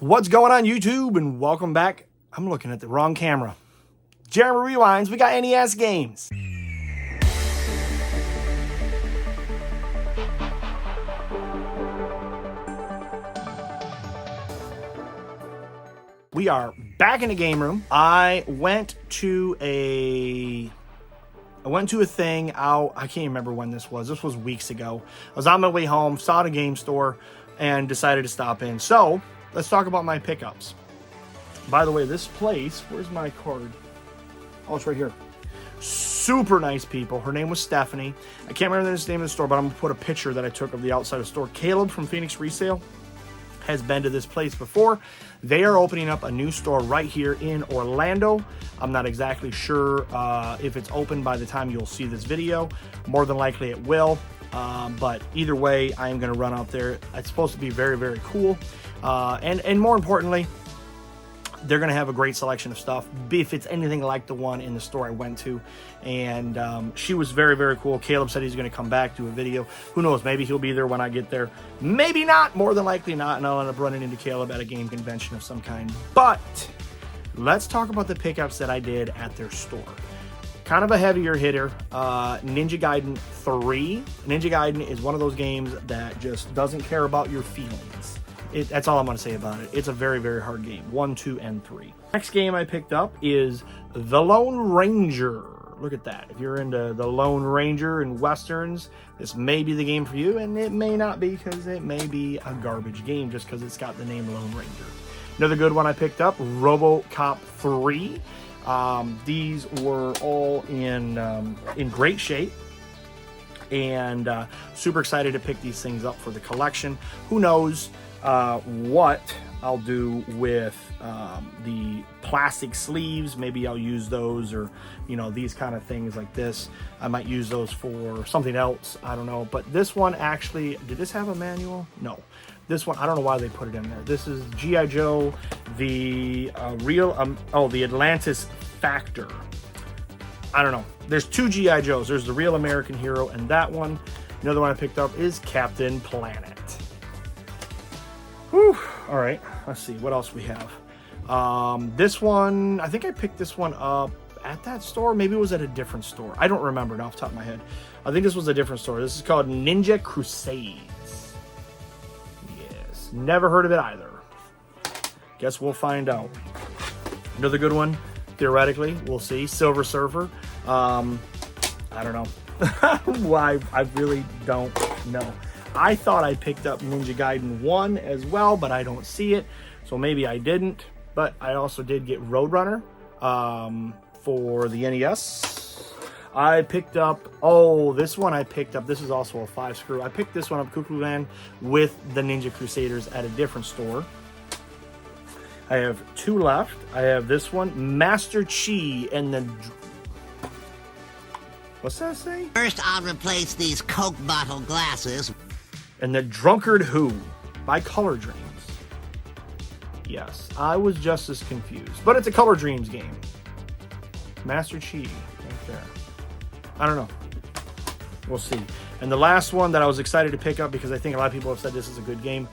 What's going on YouTube, and welcome back. I'm looking at the wrong camera. Jeremy Rewinds, we got NES games. We are back in the game room. I went to a thing out, I can't remember when this was. This was weeks ago. I was on my way home, saw the game store, and decided to stop in. So, let's talk about my pickups. By the way, this place, where's my card? Oh, it's right here. Super nice people. Her name was Stephanie. I can't remember the name of the store, but I'm going to put a picture that I took of the outside of the store. Caleb from Phoenix Resale has been to this place before. They are opening up a new store right here in Orlando. I'm not exactly sure if it's open by the time you'll see this video. More than likely it will. But either way, I am going to run out there. It's supposed to be very, very cool. And more importantly, they're going to have a great selection of stuff if it's anything like the one in the store I went to. And she was very, very cool. Caleb said he's going to come back, do a video. Who knows? Maybe he'll be there when I get there. Maybe not. More than likely not. And I'll end up running into Caleb at a game convention of some kind. But let's talk about the pickups that I did at their store. Kind of a heavier hitter. Ninja Gaiden 3. Ninja Gaiden is one of those games that just doesn't care about your feelings. That's all I'm going to say about it. It's a very, very hard game. 1, 2, and 3. Next game I picked up is The Lone Ranger. Look at that. If you're into The Lone Ranger and Westerns, this may be the game for you, and it may not be because it may be a garbage game just because it's got the name Lone Ranger. Another good one I picked up, RoboCop 3. These were all in great shape. And super excited to pick these things up for the collection. Who knows what I'll do with the plastic sleeves. Maybe I'll use those, or these kind of things like this. I might use those for something else. I don't know. But this one actually, did this have a manual? No. This one, I don't know why they put it in there. This is G.I. Joe, the the Atlantis Factor. I don't know. There's two G.I. Joes. There's the Real American Hero and that one. Another one I picked up is Captain Planet. Whew. All right. Let's see what else we have. This one, I think I picked this one up at that store. Maybe it was at a different store. I don't remember off the top of my head. I think this was a different store. This is called Ninja Crusades. Yes. Never heard of it either. Guess we'll find out. Another good one. Theoretically, we'll see. Silver Surfer. I don't know. Why? I really don't know. I thought I picked up Ninja Gaiden 1 as well, but I don't see it. So maybe I didn't. But I also did get Roadrunner for the NES. I picked up, this one I picked up. This is also a 5-screw. I picked this one up, Cuckoo Land, with the Ninja Crusaders at a different store. I have 2 left. I have this one, Master Chi, and then... What's that say? First, I'll replace these Coke bottle glasses. And the Drunkard Who by Color Dreams. Yes, I was just as confused. But it's a Color Dreams game. Master Chi, right there. I don't know. We'll see. And the last one that I was excited to pick up, because I think a lot of people have said this is a good game,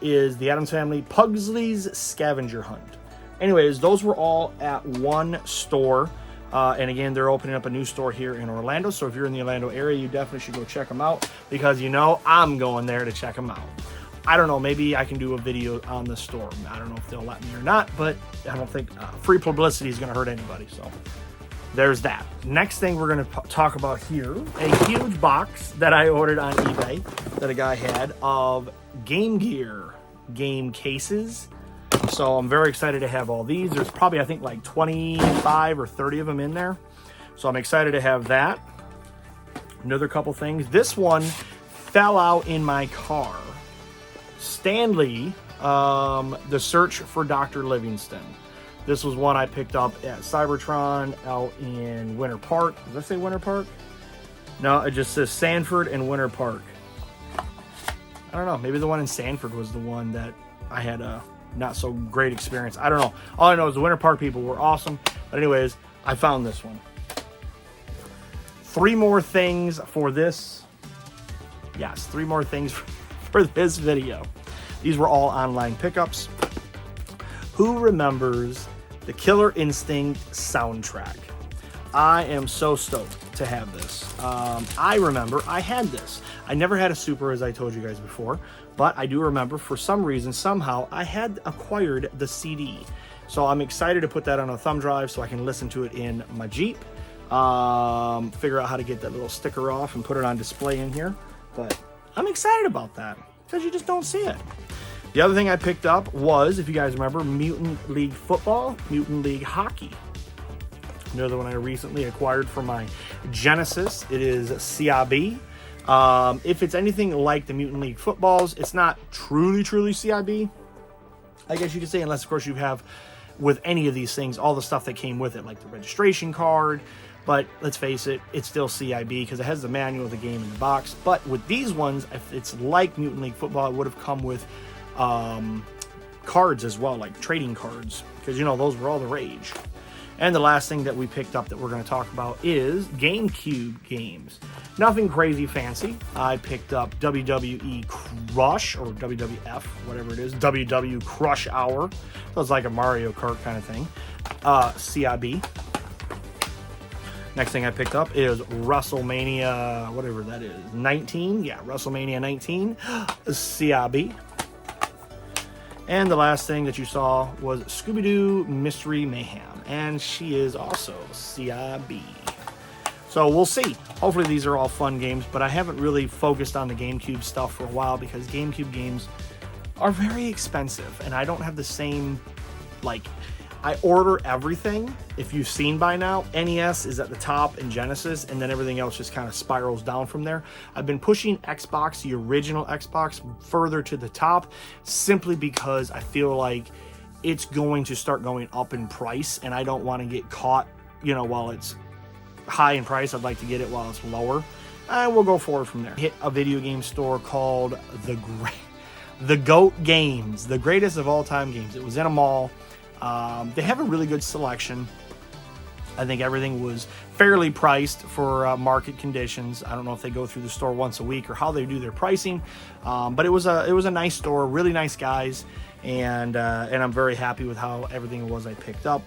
is the Addams Family Pugsley's Scavenger Hunt. Anyways, those were all at one store. And again, they're opening up a new store here in Orlando. So if you're in the Orlando area, you definitely should go check them out, because I'm going there to check them out. I don't know, maybe I can do a video on the store. I don't know if they'll let me or not, but I don't think free publicity is going to hurt anybody. So there's that. Next thing we're going to talk about here, a huge box that I ordered on eBay that a guy had of Game Gear game cases. So I'm very excited to have all these. There's probably, I think, like 25 or 30 of them in there. So I'm excited to have that. Another couple things. This one fell out in my car. Stanley, The Search for Dr. Livingston. This was one I picked up at Cybertron out in Winter Park. Does that say Winter Park? No, it just says Sanford and Winter Park. I don't know. Maybe the one in Sanford was the one that I had a not so great experience. I don't know. All I know is the Winter Park people were awesome. But anyways, I found this one. 3 more things for this. Yes, 3 more things for this video. These were all online pickups. Who remembers the Killer Instinct soundtrack? I am so stoked to have this. I remember I had this. I never had a Super, as I told you guys before, but I do remember for some reason, somehow, I had acquired the CD. So I'm excited to put that on a thumb drive so I can listen to it in my Jeep. Figure out how to get that little sticker off and put it on display in here. But I'm excited about that because you just don't see it. The other thing I picked up was, if you guys remember, Mutant League Football, Mutant League Hockey. Another one I recently acquired for my Genesis. It is CIB. If it's anything like the Mutant League Footballs, it's not truly CIB, I guess you could say, unless, of course, you have, with any of these things, all the stuff that came with it, like the registration card. But let's face it, it's still CIB because it has the manual of the game in the box. But with these ones, if it's like Mutant League Football, it would have come with cards as well, like trading cards, because, you know, those were all the rage. And the last thing that we picked up that we're going to talk about is GameCube games. Nothing crazy fancy. I picked up WWE Crush, or WWF, whatever it is, WW Crush Hour. So it's like a Mario Kart kind of thing. CIB. Next thing I picked up is WrestleMania, whatever that is, 19. Yeah, WrestleMania 19, CIB. And the last thing that you saw was Scooby-Doo Mystery Mayhem, and she is also CIB. So we'll see. Hopefully these are all fun games, but I haven't really focused on the GameCube stuff for a while because GameCube games are very expensive, and I don't have the same, like, I order everything. If you've seen by now, NES is at the top and Genesis, and then everything else just kind of spirals down from there. I've been pushing Xbox, the original Xbox, further to the top simply because I feel like it's going to start going up in price, and I don't want to get caught, you know, while it's high in price. I'd like to get it while it's lower, and we'll go forward from there. Hit a video game store called The GOAT Games, the greatest of all time games. It was in a mall. They have a really good selection. I think everything was fairly priced for market conditions. I don't know if they go through the store once a week or how they do their pricing, but it was a nice store, really nice guys, and I'm very happy with how everything was I picked up.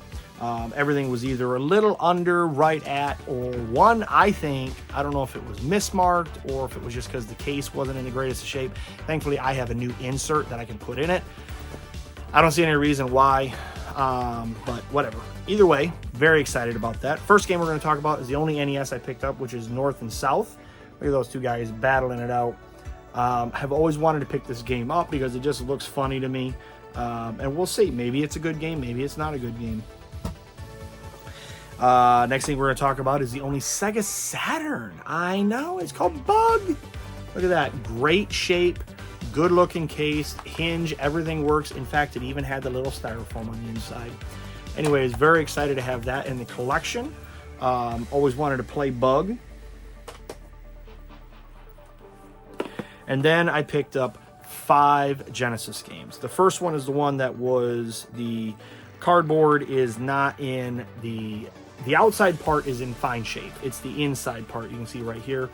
Everything was either a little under, right at, or one, I think. I don't know if it was mismarked or if it was just because the case wasn't in the greatest of shape. Thankfully, I have a new insert that I can put in it. I don't see any reason why. But whatever. Either way, very excited about that. First game we're going to talk about is the only NES I picked up, which is North and South. Look at those two guys battling it out. Have always wanted to pick this game up because it just looks funny to me. And we'll see. Maybe it's a good game. Maybe it's not a good game. Next thing we're going to talk about is the only Sega Saturn. I know. It's called Bug. Look at that. Great shape. Good looking case, hinge, everything works. In fact, it even had the little styrofoam on the inside. Anyways, very excited to have that in the collection. Always wanted to play Bug. And then I picked up 5 Genesis games. The first one is the one that was the cardboard is not in the outside part is in fine shape. It's the inside part you can see right here.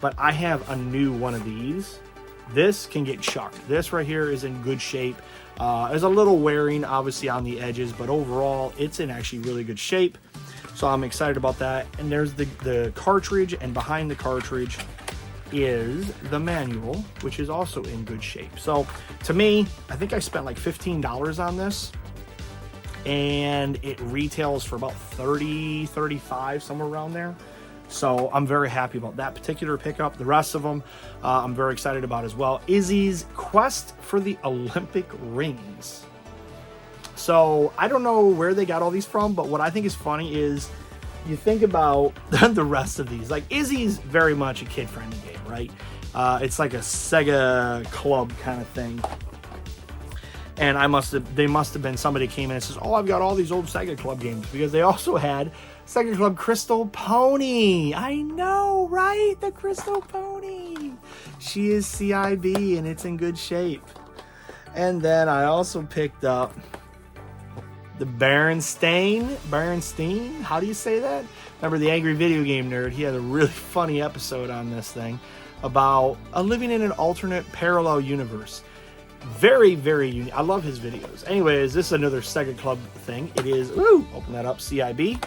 But I have a new one of these. This can get chucked. This right here is in good shape. There's a little wearing, obviously, on the edges, but overall, it's in actually really good shape. So I'm excited about that. And there's the cartridge, and behind the cartridge is the manual, which is also in good shape. So to me, I think I spent like $15 on this, and it retails for about $30, $35, somewhere around there. So I'm very happy about that particular pickup. The rest of them I'm very excited about as well. Izzy's Quest for the Olympic Rings. So I don't know where they got all these from, but what I think is funny is you think about the rest of these. Like Izzy's very much a kid-friendly game, right? It's like a Sega club kind of thing. And they must have been, somebody came in and says, oh, I've got all these old Sega Club games, because they also had Sega Club Crystal Pony. I know, right? The Crystal Pony. She is CIB and it's in good shape. And then I also picked up the Berenstain. How do you say that? Remember the Angry Video Game Nerd? He had a really funny episode on this thing about living in an alternate parallel universe. Very, very unique. I love his videos. Anyways, this is another Sega Club thing. It is, ooh, open that up, CIB.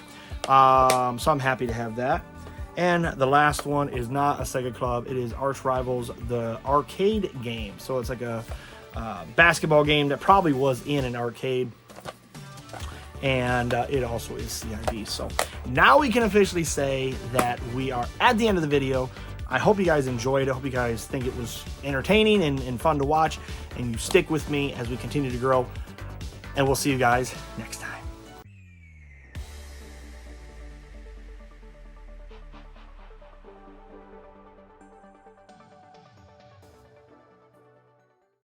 So I'm happy to have that. And the last one is not a Sega Club. It is Arch Rivals, the arcade game. So it's like a basketball game that probably was in an arcade. And it also is CIB. So now we can officially say that we are at the end of the video. I hope you guys enjoyed it. I hope you guys think it was entertaining and fun to watch. And you stick with me as we continue to grow. And we'll see you guys next time.